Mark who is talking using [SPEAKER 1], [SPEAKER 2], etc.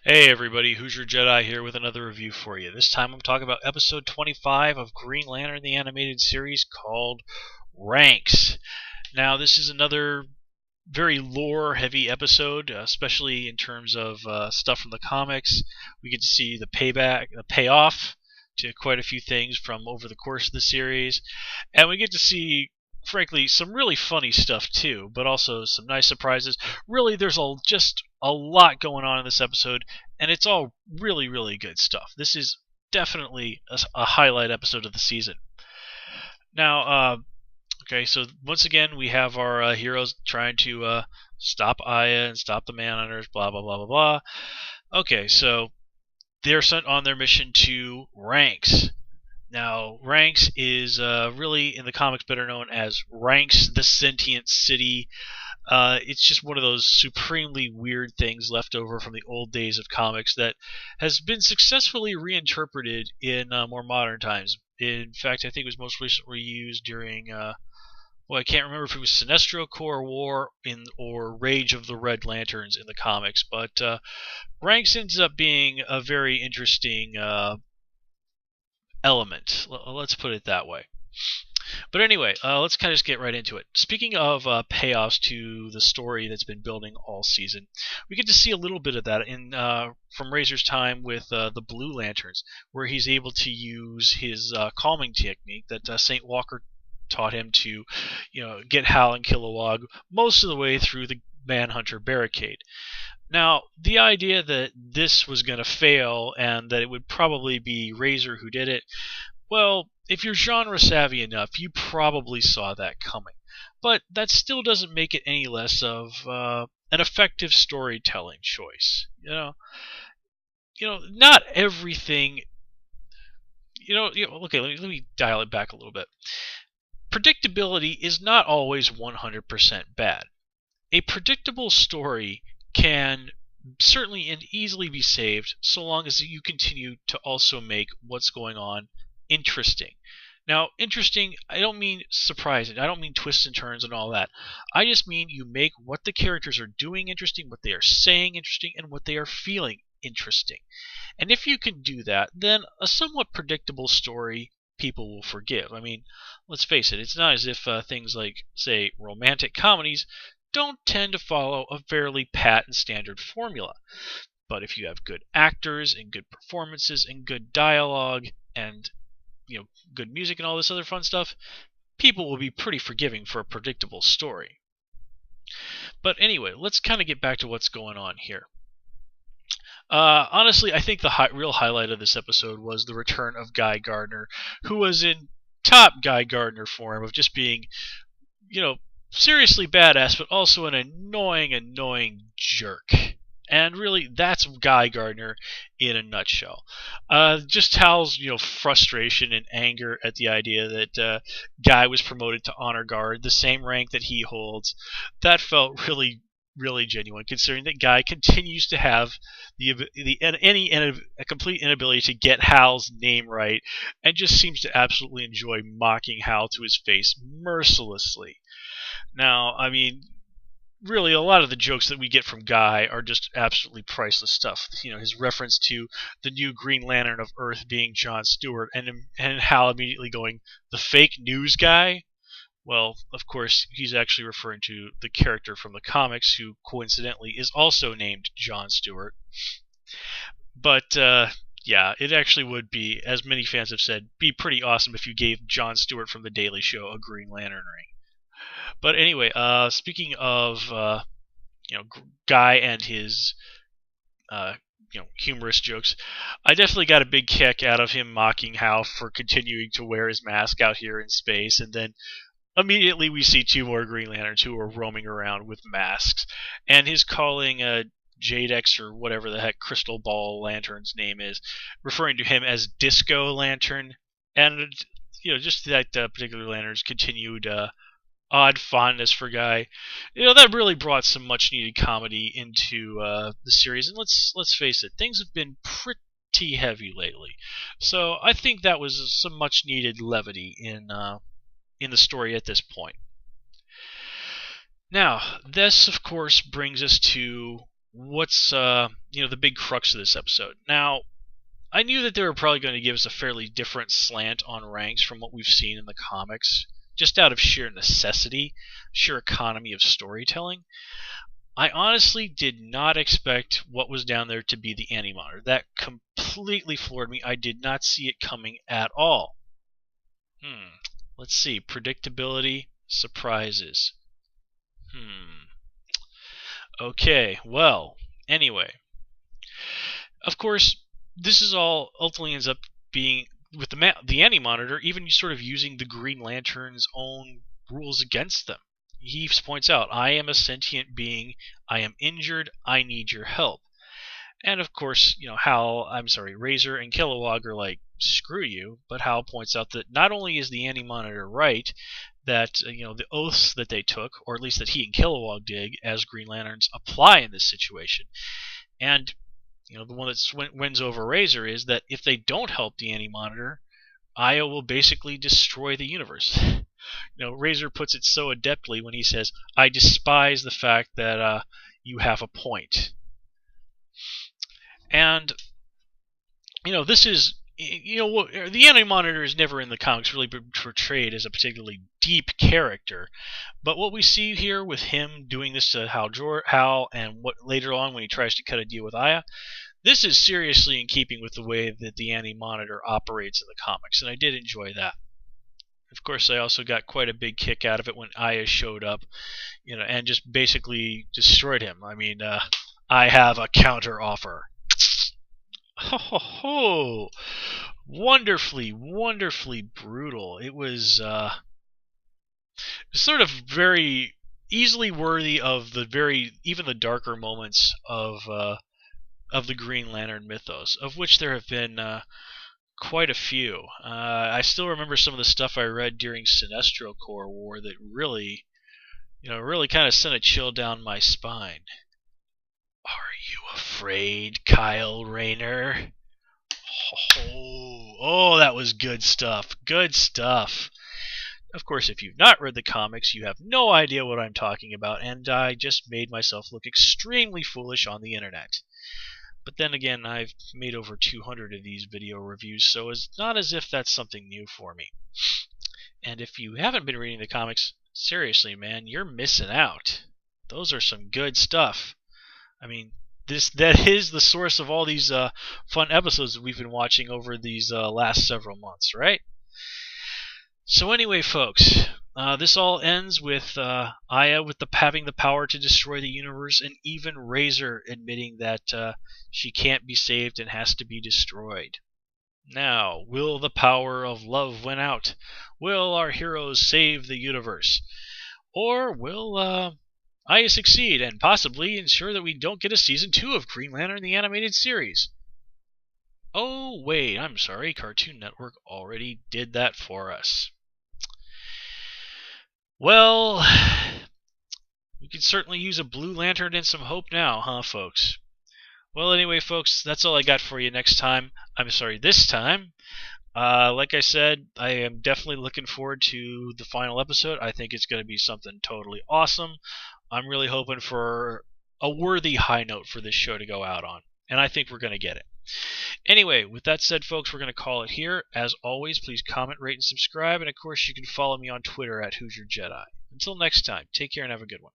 [SPEAKER 1] Hey everybody, Who's Your Jedi here with another review for you. This time I'm talking about episode 25 of Green Lantern, the animated series called Ranx. Now this is another very lore-heavy episode, especially in terms of stuff from the comics. We get to see the payoff to quite a few things from over the course of the series, and we get to see, frankly, some really funny stuff too, but also some nice surprises. Really, there's just a lot going on in this episode, and it's all really, really good stuff. This is definitely a highlight episode of the season. Now, okay, so once again, we have our heroes trying to stop Aya and stop the Manhunters, blah, blah, blah, blah, blah. Okay, so they're sent on their mission to Ranx. Now, Ranx is really, in the comics, better known as Ranx the Sentient City. It's just one of those supremely weird things left over from the old days of comics that has been successfully reinterpreted in more modern times. In fact, I think it was most recently used during, I can't remember if it was Sinestro Corps War or Rage of the Red Lanterns in the comics, but Ranx ends up being a very interesting element. Let's put it that way. But anyway, let's kind of just get right into it. Speaking of payoffs to the story that's been building all season, we get to see a little bit of that from Razor's time with the Blue Lanterns, where he's able to use his calming technique that St. Walker taught him to, get Hal and Kilowog most of the way through the Manhunter barricade. Now, the idea that this was going to fail and that it would probably be Razor who did it, well, if you're genre savvy enough, you probably saw that coming. But that still doesn't make it any less of an effective storytelling choice. Not everything. Okay, let me dial it back a little bit. Predictability is not always 100% bad. A predictable story can certainly and easily be saved so long as you continue to also make what's going on interesting. Now, interesting, I don't mean surprising. I don't mean twists and turns and all that. I just mean you make what the characters are doing interesting, what they are saying interesting, and what they are feeling interesting. And if you can do that, then a somewhat predictable story people will forgive. I mean, let's face it, it's not as if things like, say, romantic comedies don't tend to follow a fairly pat and standard formula. But if you have good actors and good performances and good dialogue and good music and all this other fun stuff, people will be pretty forgiving for a predictable story. But anyway, let's kind of get back to what's going on here. Honestly, I think the real highlight of this episode was the return of Guy Gardner, who was in top Guy Gardner form of just being, seriously badass, but also an annoying jerk. And really, that's Guy Gardner in a nutshell. Just Hal's, frustration and anger at the idea that Guy was promoted to Honor Guard, the same rank that he holds. That felt really, really genuine, considering that Guy continues to have a complete inability to get Hal's name right, and just seems to absolutely enjoy mocking Hal to his face mercilessly. Now, I mean, really, a lot of the jokes that we get from Guy are just absolutely priceless stuff. His reference to the new Green Lantern of Earth being John Stewart, and Hal immediately going, "The fake news guy?" Well, of course, he's actually referring to the character from the comics, who coincidentally is also named John Stewart. But yeah, it actually would be, as many fans have said, be pretty awesome if you gave John Stewart from The Daily Show a Green Lantern ring. But anyway, speaking of Guy and his humorous jokes, I definitely got a big kick out of him mocking Hal for continuing to wear his mask out here in space, and then immediately we see two more Green Lanterns who are roaming around with masks, and his calling Jadex, or whatever the heck Crystal Ball Lantern's name is, referring to him as Disco Lantern, and just that particular Lantern's continued odd fondness for Guy. That really brought some much needed comedy into the series, and let's face it, things have been pretty heavy lately. So I think that was some much needed levity in the story at this point. Now, this of course brings us to what's the big crux of this episode. Now, I knew that they were probably going to give us a fairly different slant on Ranx from what we've seen in the comics, just out of sheer necessity, sheer economy of storytelling. I honestly did not expect what was down there to be the Antimatter. That completely floored me. I did not see it coming at all. Let's see. Predictability, surprises. Okay, well, anyway. Of course, this is all ultimately ends up being, with the Antimatter, even sort of using the Green Lantern's own rules against them. He points out, I am a sentient being, I am injured, I need your help. And of course, Razor and Kilowog are like, screw you, but Hal points out that not only is the Antimonitor right, that the oaths that they took, or at least that he and Kilowog did as Green Lanterns, apply in this situation. And the one that wins over Razor is that if they don't help the Antimonitor, Aya will basically destroy the universe. Razor puts it so adeptly when he says, I despise the fact that you have a point. And, this is, the Antimonitor is never in the comics really portrayed as a particularly deep character. But what we see here with him doing this to Hal, and what later on when he tries to cut a deal with Aya, this is seriously in keeping with the way that the Antimonitor operates in the comics, and I did enjoy that. Of course, I also got quite a big kick out of it when Aya showed up, and just basically destroyed him. I mean, I have a counteroffer. Ho ho ho! Wonderfully, wonderfully brutal. It was sort of very easily worthy of even the darker moments of the Green Lantern mythos, of which there have been quite a few. I still remember some of the stuff I read during Sinestro Corps War that really kind of sent a chill down my spine. Are you afraid, Kyle Rayner? Oh, that was good stuff. Good stuff. Of course, if you've not read the comics, you have no idea what I'm talking about, and I just made myself look extremely foolish on the internet. But then again, I've made over 200 of these video reviews, so it's not as if that's something new for me. And if you haven't been reading the comics, seriously, man, you're missing out. Those are some good stuff. I mean, that is the source of all these fun episodes that we've been watching over these last several months, right? So anyway, folks, this all ends with Aya having the power to destroy the universe, and even Razor admitting that she can't be saved and has to be destroyed. Now, will the power of love win out? Will our heroes save the universe? Or will Aya succeed and possibly ensure that we don't get a Season 2 of Green Lantern the Animated Series? Oh, wait, I'm sorry, Cartoon Network already did that for us. Well, we could certainly use a Blue Lantern and some hope now, huh, folks? Well, anyway, folks, that's all I got for you this time. Like I said, I am definitely looking forward to the final episode. I think it's going to be something totally awesome. I'm really hoping for a worthy high note for this show to go out on, and I think we're going to get it. Anyway, with that said, folks, we're going to call it here. As always, please comment, rate, and subscribe, and of course, you can follow me on Twitter at Who's Your Jedi. Until next time, take care and have a good one.